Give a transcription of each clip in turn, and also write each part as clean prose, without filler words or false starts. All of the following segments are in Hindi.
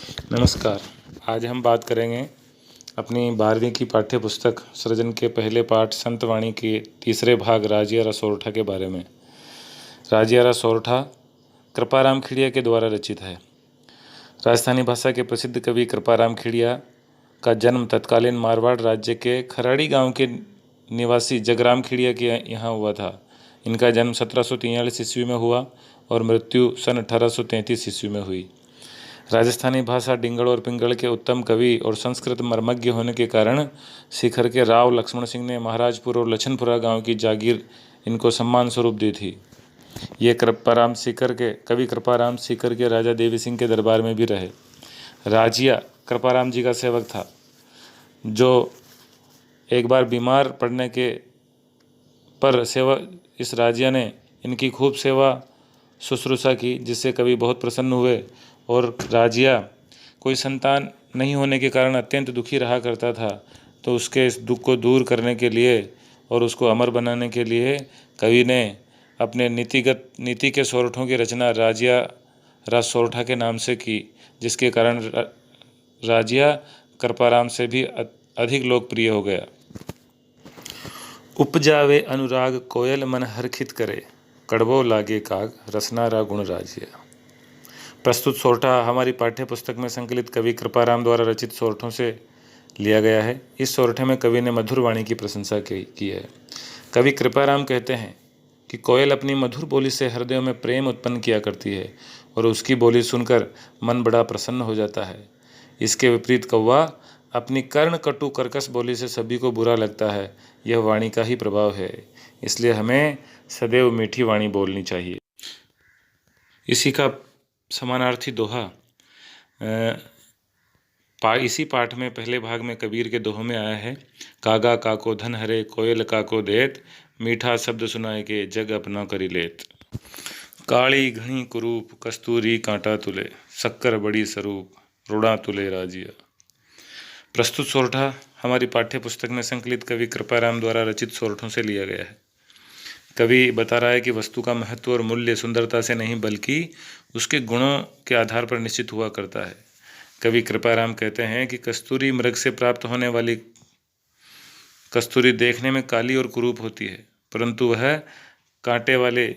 नमस्कार। आज हम बात करेंगे अपनी 12वीं की पाठ्य पुस्तक सृजन के पहले पाठ संतवाणी के तीसरे भाग राजियारा सोरठा के बारे में। राजियारा सोरठा कृपाराम खिड़िया के द्वारा रचित है। राजस्थानी भाषा के प्रसिद्ध कवि कृपाराम खिड़िया का जन्म तत्कालीन मारवाड़ राज्य के खराड़ी गांव के निवासी जगराम खिड़िया के यहाँ हुआ था। इनका जन्म 1743 ईस्वी में हुआ और मृत्यु सन 1833 ईस्वी में हुई। राजस्थानी भाषा डिंगड़ और पिंगड़ के उत्तम कवि और संस्कृत मर्मज्ञ होने के कारण सीकर के राव लक्ष्मण सिंह ने महाराजपुर और लछनपुरा गांव की जागीर इनको सम्मान स्वरूप दी थी। ये कवि कृपाराम सीकर के राजा देवी सिंह के दरबार में भी रहे। राजिया कृपाराम जी का सेवक था, जो एक बार बीमार पड़ने के पर इस राजिया ने इनकी खूब सेवा शुश्रूषा की, जिससे कवि बहुत प्रसन्न हुए। और राजिया कोई संतान नहीं होने के कारण अत्यंत दुखी रहा करता था, तो उसके इस दुख को दूर करने के लिए और उसको अमर बनाने के लिए कवि ने अपने नीति के सोरठों की रचना राजिया रा सोरठा के नाम से की, जिसके कारण राजिया कृपाराम से भी अधिक लोकप्रिय हो गया। उपजावे अनुराग कोयल मन हरखित करे, कड़वो लागे काग रसना रा गुण राजिया। प्रस्तुत सोरठा हमारी पाठ्य पुस्तक में संकलित कवि कृपाराम द्वारा रचित सोरठों से लिया गया है। इस सोरठे में कवि ने मधुर वाणी की प्रशंसा की है। कवि कृपाराम कहते हैं कि कोयल अपनी मधुर बोली से हृदयों में प्रेम उत्पन्न किया करती है और उसकी बोली सुनकर मन बड़ा प्रसन्न हो जाता है। इसके विपरीत कौवा अपनी कर्ण कटु कर्कश बोली से सभी को बुरा लगता है। यह वाणी का ही प्रभाव है, इसलिए हमें सदैव मीठी वाणी बोलनी चाहिए। इसी का समानार्थी दोहा इसी पाठ में पहले भाग में कबीर के दोहों में आया है। कागा काको धन हरे, कोयल काको देत, मीठा शब्द सुनाए के जग अपना करी लेत। काली घनी कुरूप कस्तूरी कांटा तुले, शक्कर बड़ी स्वरूप रुड़ा तुले राजिया। प्रस्तुत सोरठा हमारी पाठ्य पुस्तक में संकलित कवि कृपाराम द्वारा रचित सोरठों से लिया गया है। कवि बता रहा है कि वस्तु का महत्व और मूल्य सुंदरता से नहीं बल्कि उसके गुणों के आधार पर निश्चित हुआ करता है। कवि कृपाराम कहते हैं कि कस्तूरी मृग से प्राप्त होने वाली कस्तूरी देखने में काली और कुरूप होती है, परंतु वह कांटे वाले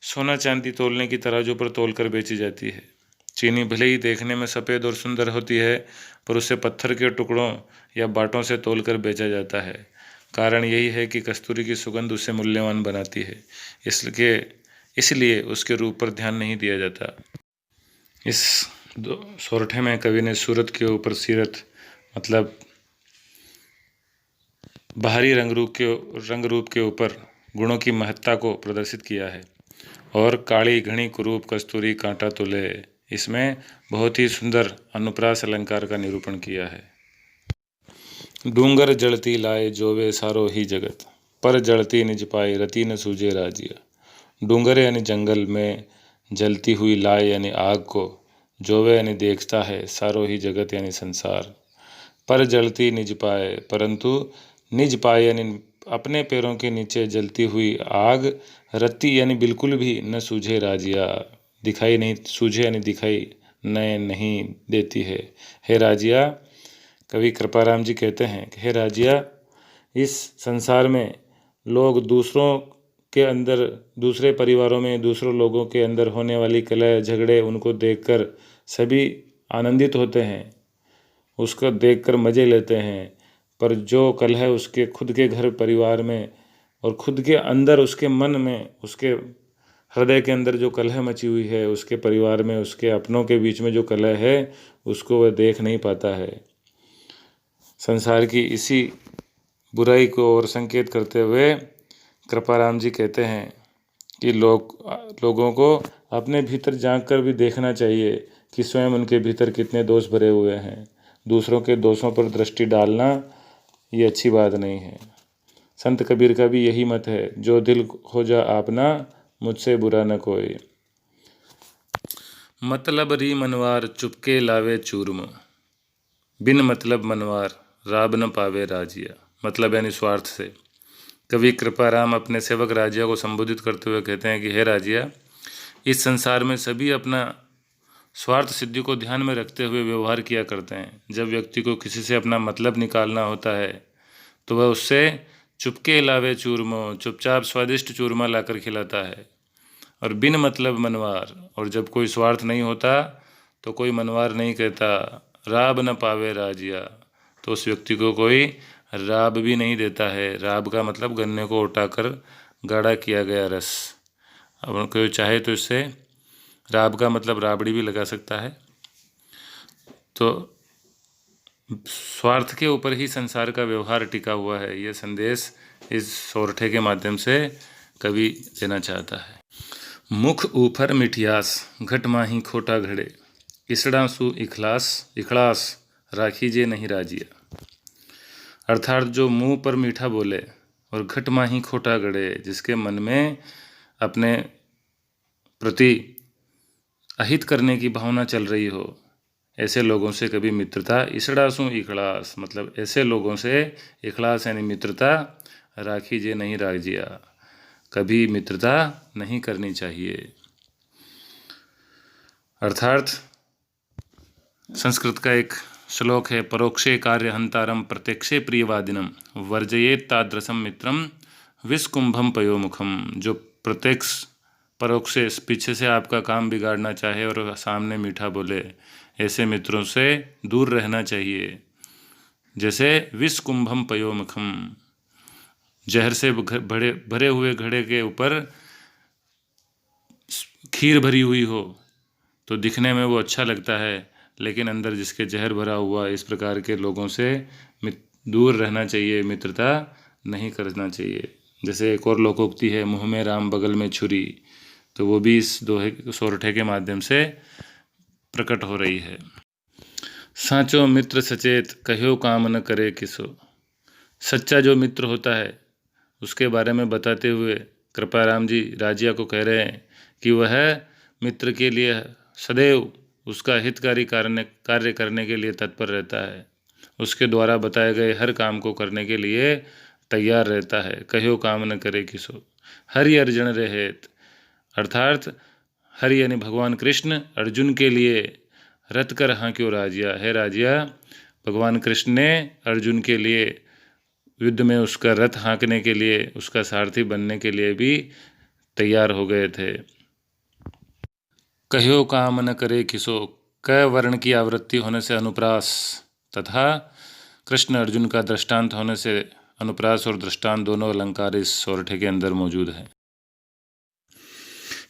सोना चांदी तोलने की तराजू पर तोलकर बेची जाती है। चीनी भले ही देखने में सफ़ेद और सुंदर होती है, पर उसे पत्थर के टुकड़ों या बाटों से तोलकर बेचा जाता है। कारण यही है कि कस्तूरी की सुगंध उसे मूल्यवान बनाती है, इसलिए उसके रूप पर ध्यान नहीं दिया जाता। इस सोरठे में कवि ने सूरत के ऊपर सीरत मतलब बाहरी रंग रूप के ऊपर गुणों की महत्ता को प्रदर्शित किया है। और काली घनी कुरूप कस्तूरी कांटा तुले, इसमें बहुत ही सुंदर अनुप्रास अलंकार का निरूपण किया है। डूंगर जलती लाए जोवे सारो ही जगत, पर जलती निज पाए रति न सूझे राजिया। डूंगर यानी जंगल में जलती हुई लाए यानी आग को, जोवे यानी देखता है, सारो ही जगत यानी संसार। पर जलती निज पाए, परंतु निज पाए यानी अपने पैरों के नीचे जलती हुई आग, रति यानी बिल्कुल भी न सूझे राजिया, दिखाई नहीं, सूझे यानी दिखाई नहीं देती है। हे राजिया, कवि कृपाराम जी कहते हैं कि हे राजिया, इस संसार में लोग दूसरों के अंदर, दूसरे परिवारों में दूसरों लोगों के अंदर होने वाली कलह झगड़े उनको देखकर सभी आनंदित होते हैं, उसको देखकर मज़े लेते हैं। पर जो कलह उसके खुद के घर परिवार में और खुद के अंदर उसके मन में, उसके हृदय के अंदर जो कलह मची हुई है, उसके परिवार में, उसके अपनों के बीच में जो कलह है, उसको वह देख नहीं पाता है। संसार की इसी बुराई को और संकेत करते हुए कृपाराम जी कहते हैं कि लोगों को अपने भीतर झांक कर भी देखना चाहिए कि स्वयं उनके भीतर कितने दोष भरे हुए हैं। दूसरों के दोषों पर दृष्टि डालना ये अच्छी बात नहीं है। संत कबीर का भी यही मत है, जो दिल हो जा आपना, मुझसे बुरा न कोई। मतलब री मनवार चुपके लावे चूरमा, बिन मतलब मनवार राब न पावे राजिया। मतलब यानी स्वार्थ से। कवि कृपाराम अपने सेवक राजिया को संबोधित करते हुए कहते हैं कि हे राजिया, इस संसार में सभी अपना स्वार्थ सिद्धि को ध्यान में रखते हुए व्यवहार किया करते हैं। जब व्यक्ति को किसी से अपना मतलब निकालना होता है तो वह उससे चुपके लावे चूरमो, चुपचाप स्वादिष्ट चूरमा लाकर खिलाता है और बिन मतलब मनवार। और जब कोई स्वार्थ नहीं होता तो कोई मनवार नहीं कहता। राब न पावे राजिया, तो उस व्यक्ति को कोई राब भी नहीं देता है। राब का मतलब गन्ने को उठाकर गाढ़ा किया गया रस। अब कोई चाहे तो इससे राब का मतलब राबड़ी भी लगा सकता है। तो स्वार्थ के ऊपर ही संसार का व्यवहार टिका हुआ है, यह संदेश इस सोरठे के माध्यम से कवि देना चाहता है। मुख ऊपर मिठियास, घट माही खोटा घड़े, इसड़ा सु इखलास राखी जे नहीं राजिया। अर्थात जो मुंह पर मीठा बोले और घट माही खोटा गड़े, जिसके मन में अपने प्रति अहित करने की भावना चल रही हो, ऐसे लोगों से कभी मित्रता, इसड़ासु इखलास मतलब ऐसे लोगों से इखलास यानी मित्रता, राखी जे नहीं राजिया, कभी मित्रता नहीं करनी चाहिए। अर्थात संस्कृत का एक श्लोक है, परोक्षे कार्य हंतारम प्रत्यक्षे प्रियवादिनम वर्जयेत तादृशम मित्रम विस्कुंभम पयोमुखम। जो प्रत्यक्ष परोक्षे पीछे से आपका काम बिगाड़ना चाहे और सामने मीठा बोले, ऐसे मित्रों से दूर रहना चाहिए। जैसे विस्कुंभम पयोमुखम, जहर से भरे हुए घड़े के ऊपर खीर भरी हुई हो तो दिखने में वो अच्छा लगता है, लेकिन अंदर जिसके जहर भरा हुआ, इस प्रकार के लोगों से दूर रहना चाहिए, मित्रता नहीं करना चाहिए। जैसे एक और लोकोक्ति है, मुँह में राम बगल में छुरी, तो वो भी इस दोहे सोरठे के माध्यम से प्रकट हो रही है। साचो मित्र सचेत, कहो काम न करे किसो। सच्चा जो मित्र होता है उसके बारे में बताते हुए कृपाराम जी राजिया को कह रहे हैं कि वह मित्र के लिए सदैव उसका हितकारी कार्य करने के लिए तत्पर रहता है, उसके द्वारा बताए गए हर काम को करने के लिए तैयार रहता है। कहो काम न करे किसो, हरि अर्जुन रहेत, अर्थात हरि यानी भगवान कृष्ण अर्जुन के लिए रत कर हाँ क्यों राजिया, है राजिया भगवान कृष्ण ने अर्जुन के लिए युद्ध में उसका रथ हाँकने के लिए, उसका सारथी बनने के लिए भी तैयार हो गए थे। कहो काम न करे किसो, क वर्ण की आवृत्ति होने से अनुप्रास तथा कृष्ण अर्जुन का दृष्टांत होने से अनुप्रास और दृष्टांत दोनों अलंकार इस सोरठे के अंदर मौजूद है।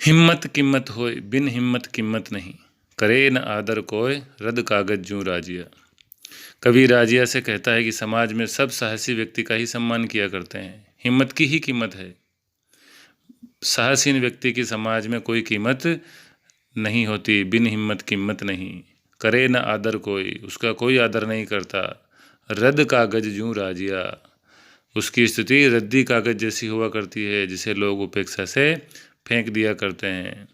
हिम्मत किम्मत होय, बिन हिम्मत किम्मत नहीं, करे न आदर कोय, रद कागज जूं राजिया। कवि राजिया से कहता है कि समाज में सब साहसी व्यक्ति का ही सम्मान किया करते हैं, हिम्मत की ही कीमत है। साहसीन व्यक्ति की समाज में कोई कीमत नहीं होती, बिन हिम्मत किम्मत नहीं, करे न आदर कोई, उसका कोई आदर नहीं करता, रद्द कागज जूं राजिया, उसकी स्थिति रद्दी कागज जैसी हुआ करती है, जिसे लोग उपेक्षा से फेंक दिया करते हैं।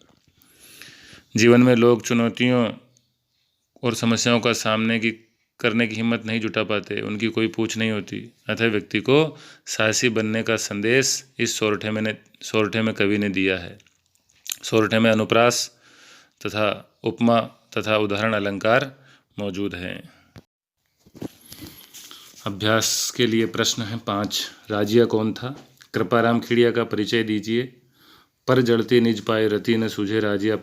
जीवन में लोग चुनौतियों और समस्याओं का सामने करने की हिम्मत नहीं जुटा पाते, उनकी कोई पूछ नहीं होती। अतः व्यक्ति को साहसी बनने का संदेश इस सोरठे में कवि ने दिया है। सोरठे में अनुप्रास तथा उपमा तथा उदाहरण अलंकार मौजूद हैं। अभ्यास के लिए प्रश्न है 5। राजिया कौन था? कृपाराम खेड़िया का परिचय दीजिए। पर जड़ती निज पाए रति न सूझे राजिया